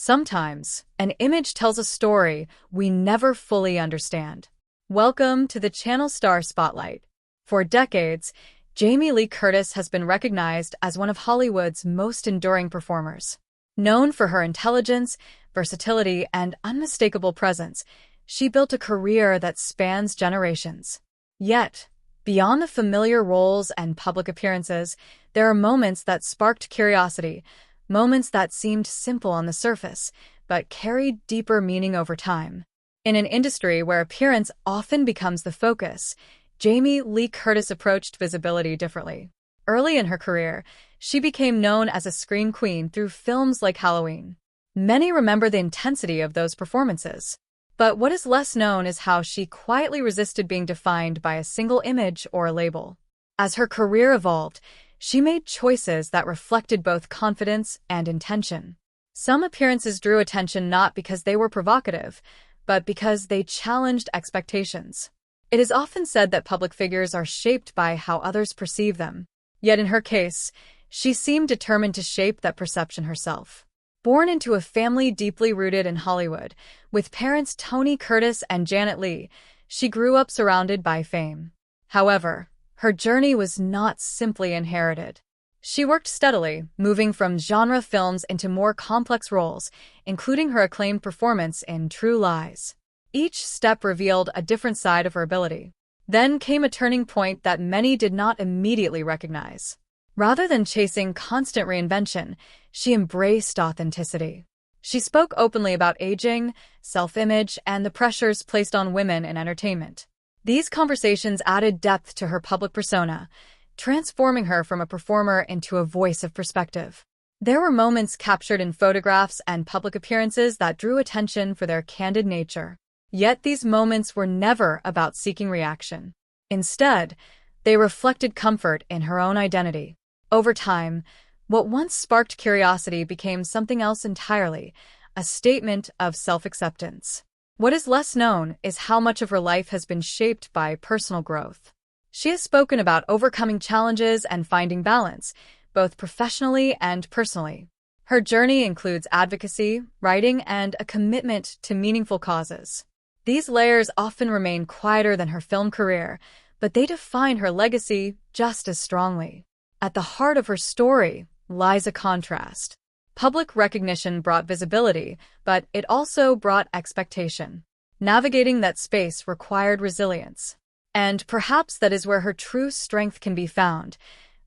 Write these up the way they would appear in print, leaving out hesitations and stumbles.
Sometimes, an image tells a story we never fully understand. Welcome to the Channel Star Spotlight. For decades, Jamie Lee Curtis has been recognized as one of Hollywood's most enduring performers. Known for her intelligence, versatility, and unmistakable presence, she built a career that spans generations. Yet, beyond the familiar roles and public appearances, there are moments that sparked curiosity, moments that seemed simple on the surface, but carried deeper meaning over time. In an industry where appearance often becomes the focus, Jamie Lee Curtis approached visibility differently. Early in her career, she became known as a screen queen through films like Halloween. Many remember the intensity of those performances. But what is less known is how she quietly resisted being defined by a single image or a label. As her career evolved, she made choices that reflected both confidence and intention. Some appearances drew attention not because they were provocative, but because they challenged expectations. It is often said that public figures are shaped by how others perceive them. Yet in her case, she seemed determined to shape that perception herself. Born into a family deeply rooted in Hollywood, with parents Tony Curtis and Janet Leigh, she grew up surrounded by fame. However, her journey was not simply inherited. She worked steadily, moving from genre films into more complex roles, including her acclaimed performance in True Lies. Each step revealed a different side of her ability. Then came a turning point that many did not immediately recognize. Rather than chasing constant reinvention, she embraced authenticity. She spoke openly about aging, self-image, and the pressures placed on women in entertainment. These conversations added depth to her public persona, transforming her from a performer into a voice of perspective. There were moments captured in photographs and public appearances that drew attention for their candid nature. Yet these moments were never about seeking reaction. Instead, they reflected comfort in her own identity. Over time, what once sparked curiosity became something else entirely, a statement of self-acceptance. What is less known is how much of her life has been shaped by personal growth. She has spoken about overcoming challenges and finding balance, both professionally and personally. Her journey includes advocacy, writing, and a commitment to meaningful causes. These layers often remain quieter than her film career, but they define her legacy just as strongly. At the heart of her story lies a contrast. Public recognition brought visibility, but it also brought expectation. Navigating that space required resilience. And perhaps that is where her true strength can be found,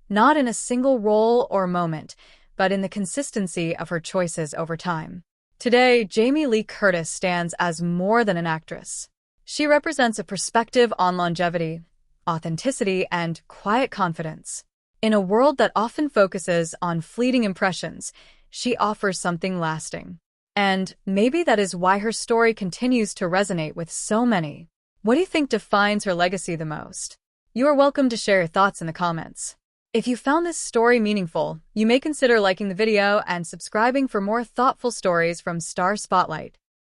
not in a single role or moment, but in the consistency of her choices over time. Today, Jamie Lee Curtis stands as more than an actress. She represents a perspective on longevity, authenticity, and quiet confidence. In a world that often focuses on fleeting impressions, she offers something lasting. And maybe that is why her story continues to resonate with so many. What do you think defines her legacy the most? You are welcome to share your thoughts in the comments. If you found this story meaningful, you may consider liking the video and subscribing for more thoughtful stories from Star Spotlight.